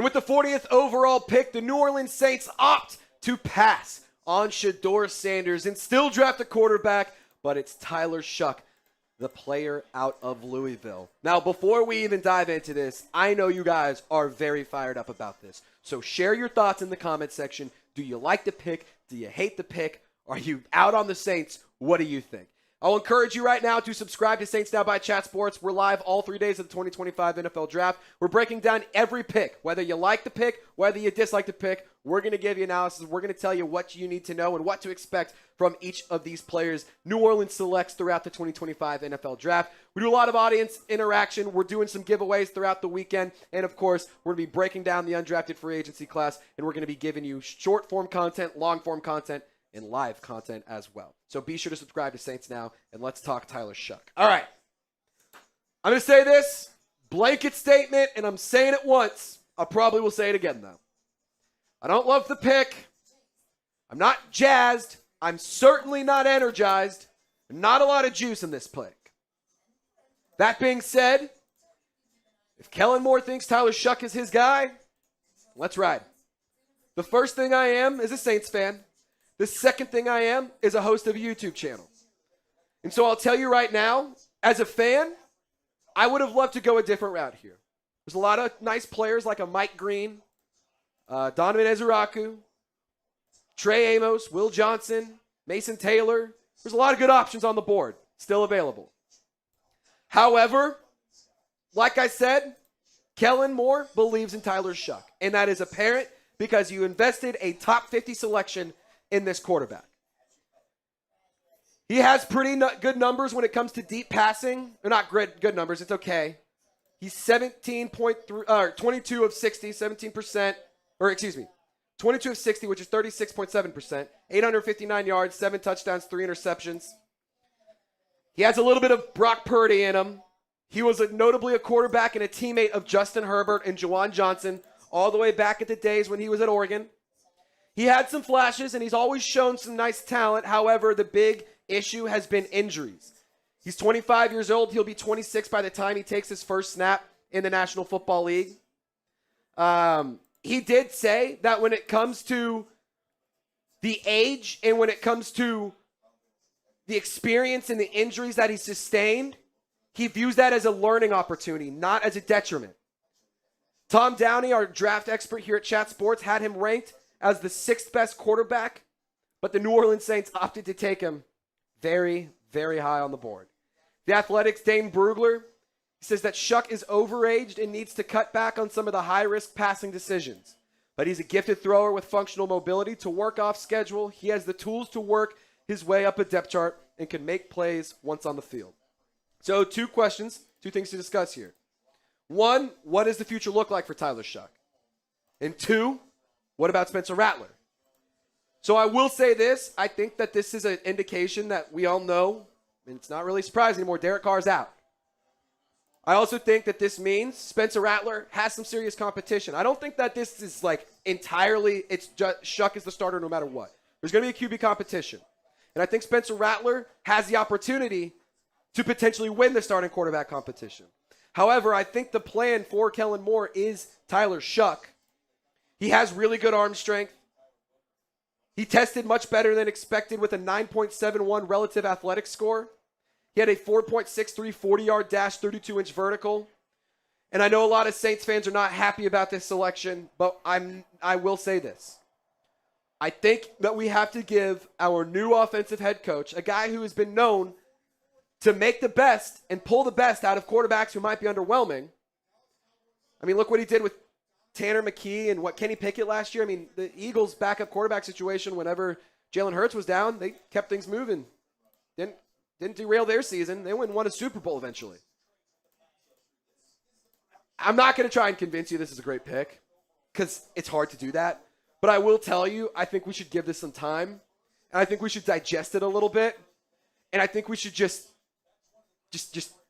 And with the 40th overall pick, the New Orleans Saints opt to pass on Shedeur Sanders and still draft a quarterback, but it's Tyler Shough, the player out of Louisville. Now, before we even dive into this, I know you guys are very fired up about this. So share your thoughts in the comment section. Do you like the pick? Do you hate the pick? Are you out on the Saints? What do you think? I'll encourage you right now to subscribe to Saints Now by Chat Sports. We're live all 3 days of the 2025 NFL Draft. We're breaking down every pick, whether you like the pick, whether you dislike the pick. We're going to give you analysis. We're going to tell you what you need to know and what to expect from each of these players New Orleans selects throughout the 2025 NFL Draft. We do a lot of audience interaction. We're doing some giveaways throughout the weekend. And, of course, we're going to be breaking down the undrafted free agency class, and we're going to be giving you short-form content, long-form content, and live content as well. So be sure to subscribe to Saints Now, and let's talk Tyler Shough. All right. I'm going to say this, blanket statement, and I'm saying it once. I probably will say it again, though. I don't love the pick. I'm not jazzed. I'm certainly not energized. Not a lot of juice in this pick. That being said, if Kellen Moore thinks Tyler Shough is his guy, let's ride. The first thing I am is a Saints fan. The second thing I am is a host of a YouTube channel. And so I'll tell you right now, as a fan, I would have loved to go a different route here. There's a lot of nice players like a Mike Green, Donovan Ezuraku, Trey Amos, Will Johnson, Mason Taylor. There's a lot of good options on the board still available. However, like I said, Kellen Moore believes in Tyler Shough. And that is apparent because you invested a top 50 selection in this quarterback. He has pretty good numbers when it comes to deep passing. They're not good numbers. It's okay. He's 22 of 60, 17%, or excuse me, 22 of 60, which is 36.7%, 859 yards, 7 touchdowns, 3 interceptions. He has a little bit of Brock Purdy in him. He was notably a quarterback and a teammate of Justin Herbert and Juwan Johnson all the way back at the days when he was at Oregon. He had some flashes, and he's always shown some nice talent. However, the big issue has been injuries. He's 25 years old. He'll be 26 by the time he takes his first snap in the National Football League. He did say that when it comes to the age and when it comes to the experience and the injuries that he sustained, he views that as a learning opportunity, not as a detriment. Tom Downey, our draft expert here at Chat Sports, had him ranked as the 6th best quarterback, but the New Orleans Saints opted to take him very, very high on the board. The Athletic's Dane Brugler says that Shough is overaged and needs to cut back on some of the high-risk passing decisions. But he's a gifted thrower with functional mobility to work off schedule. He has the tools to work his way up a depth chart and can make plays once on the field. So 2 questions, 2 things to discuss here. 1, what does the future look like for Tyler Shough? And 2, what about Spencer Rattler? So I will say this. I think that this is an indication that we all know, and it's not really surprising anymore, Derek Carr's out. I also think that this means Spencer Rattler has some serious competition. I don't think that this is like entirely, it's just Shough is the starter no matter what. There's going to be a QB competition. And I think Spencer Rattler has the opportunity to potentially win the starting quarterback competition. However, I think the plan for Kellen Moore is Tyler Shough. He has really good arm strength. He tested much better than expected with a 9.71 relative athletic score. He had a 4.63 40-yard dash, 32-inch vertical. And I know a lot of Saints fans are not happy about this selection, but I will say this. I think that we have to give our new offensive head coach, a guy who has been known to make the best and pull the best out of quarterbacks who might be underwhelming. I mean, look what he did with Tanner McKee and what Kenny Pickett last year. I mean, the Eagles' backup quarterback situation, whenever Jalen Hurts was down, they kept things moving. Didn't derail their season. They went and won a Super Bowl eventually. I'm not going to try and convince you this is a great pick because it's hard to do that. But I will tell you, I think we should give this some time. And I think we should digest it a little bit. And I think we should just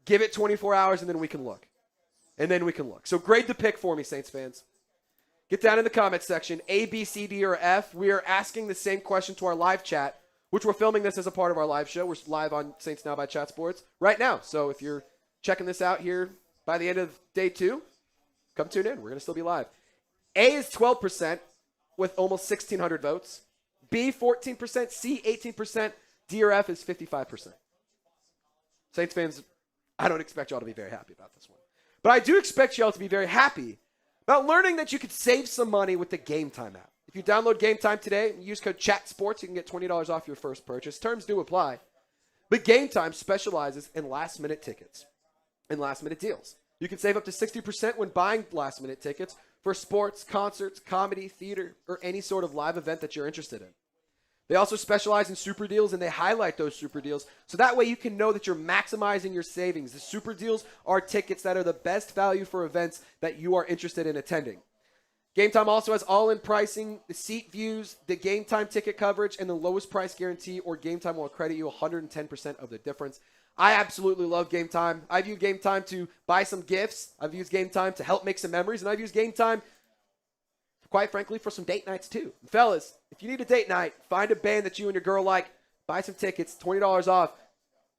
give it 24 hours and then we can look. So grade the pick for me, Saints fans. Get down in the comments section, A, B, C, D, or F. We are asking the same question to our live chat, which we're filming this as a part of our live show. We're live on Saints Now by Chat Sports right now. So if you're checking this out here by the end of day 2, come tune in. We're going to still be live. A is 12% with almost 1,600 votes. B, 14%. C, 18%. D or F is 55%. Saints fans, I don't expect y'all to be very happy about this one. But I do expect y'all to be very happy about learning that you could save some money with the Game Time app. If you download Game Time today and use code CHATSPORTS, you can get $20 off your first purchase. Terms do apply. But Game Time specializes in last-minute tickets and last-minute deals. You can save up to 60% when buying last-minute tickets for sports, concerts, comedy, theater, or any sort of live event that you're interested in. They also specialize in super deals, and they highlight those super deals, so that way you can know that you're maximizing your savings. The super deals are tickets that are the best value for events that you are interested in attending. Game Time also has all-in pricing, the seat views, the Game Time ticket coverage, and the lowest price guarantee, or Game Time will credit you 110% of the difference. I absolutely love Game Time. I've used Game Time to buy some gifts. I've used Game Time to help make some memories, and I've used Game Time, quite frankly, for some date nights too. And fellas, if you need a date night, find a band that you and your girl like, buy some tickets, $20 off.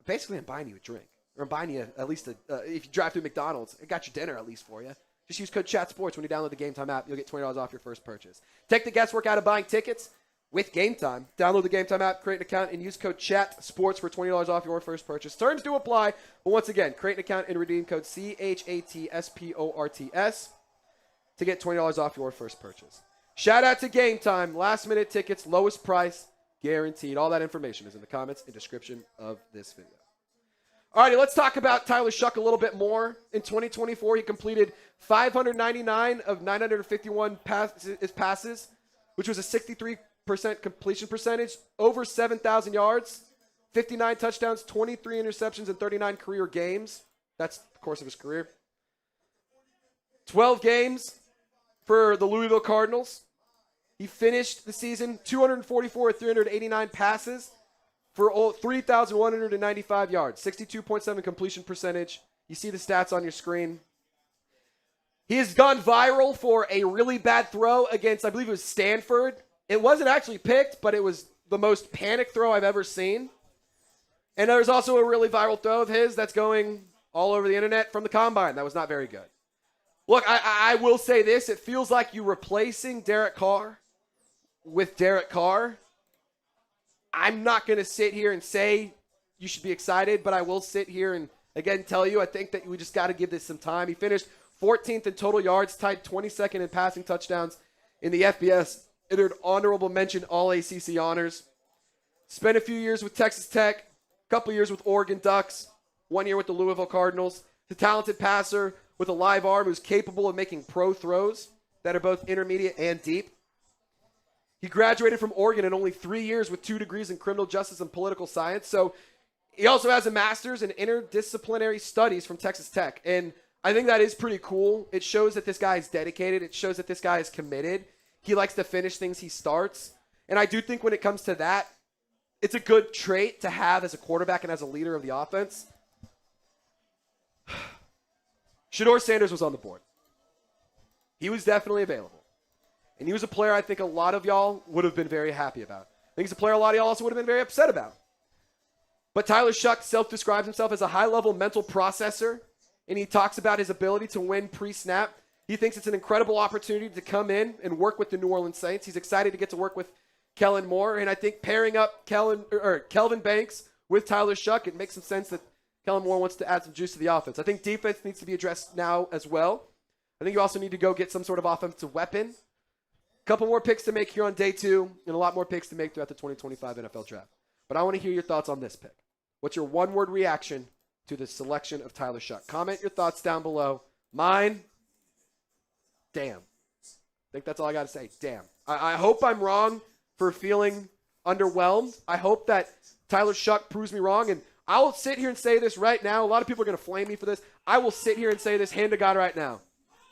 Basically, I'm buying you a drink. Or I'm buying you at least, if you drive through McDonald's, I got your dinner at least for you. Just use code CHATSPORTS when you download the Game Time app. You'll get $20 off your first purchase. Take the guesswork out of buying tickets with Game Time. Download the Game Time app, create an account, and use code CHATSPORTS for $20 off your first purchase. Terms do apply. But once again, create an account and redeem code CHATSPORTS to get $20 off your first purchase. Shout out to Game Time. Last minute tickets, lowest price, guaranteed. All that information is in the comments and description of this video. Alrighty, let's talk about Tyler Shough a little bit more. In 2024, he completed 599 of 951 passes, which was a 63% completion percentage, over 7,000 yards, 59 touchdowns, 23 interceptions, and 39 career games. That's the course of his career. 12 games for the Louisville Cardinals. He finished the season 244 of 389 passes for 3,195 yards, 62.7 completion percentage. You see the stats on your screen. He has gone viral for a really bad throw against, I believe it was Stanford. It wasn't actually picked, but it was the most panic throw I've ever seen. And there's also a really viral throw of his that's going all over the internet from the combine. That was not very good. Look, I will say this. It feels like you're replacing Derek Carr with Derek Carr. I'm not going to sit here and say you should be excited, but I will sit here and, again, tell you I think that we just got to give this some time. He finished 14th in total yards, tied 22nd in passing touchdowns in the FBS. Entered honorable mention All-ACC honors. Spent a few years with Texas Tech, a couple years with Oregon Ducks, 1 year with the Louisville Cardinals. The talented passer with a live arm who's capable of making pro throws that are both intermediate and deep. He graduated from Oregon in only 3 years with 2 degrees in criminal justice and political science. So he also has a master's in interdisciplinary studies from Texas Tech. And I think that is pretty cool. It shows that this guy is dedicated. It shows that this guy is committed. He likes to finish things he starts. And I do think when it comes to that, it's a good trait to have as a quarterback and as a leader of the offense. Shedeur Sanders was on the board. He was definitely available. And he was a player I think a lot of y'all would have been very happy about. I think he's a player a lot of y'all also would have been very upset about. But Tyler Shough self-describes himself as a high-level mental processor, and he talks about his ability to win pre-snap. He thinks it's an incredible opportunity to come in and work with the New Orleans Saints. He's excited to get to work with Kellen Moore, and I think pairing up Kelvin Banks with Tyler Shough, it makes some sense that Kellen Moore wants to add some juice to the offense. I think defense needs to be addressed now as well. I think you also need to go get some sort of offensive weapon. A couple more picks to make here on day 2, and a lot more picks to make throughout the 2025 NFL Draft. But I want to hear your thoughts on this pick. What's your one-word reaction to the selection of Tyler Shough? Comment your thoughts down below. Mine, damn. I think that's all I got to say. Damn. I hope I'm wrong for feeling underwhelmed. I hope that Tyler Shough proves me wrong, and I will sit here and say this right now. A lot of people are going to flame me for this. I will sit here and say this hand to God right now.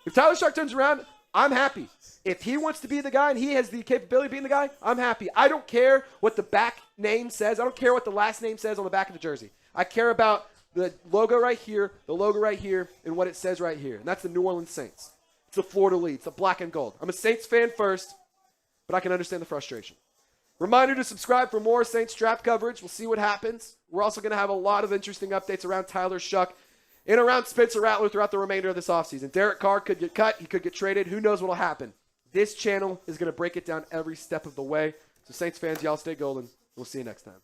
If Tyler Shough turns around, I'm happy. If he wants to be the guy and he has the capability of being the guy, I'm happy. I don't care what the back name says. I don't care what the last name says on the back of the jersey. I care about the logo right here, the logo right here, and what it says right here. And that's the New Orleans Saints. It's the Florida Lead. It's the black and gold. I'm a Saints fan first, but I can understand the frustration. Reminder to subscribe for more Saints draft coverage. We'll see what happens. We're also going to have a lot of interesting updates around Tyler Shough and around Spencer Rattler throughout the remainder of this offseason. Derek Carr could get cut. He could get traded. Who knows what will happen? This channel is going to break it down every step of the way. So Saints fans, y'all stay golden. We'll see you next time.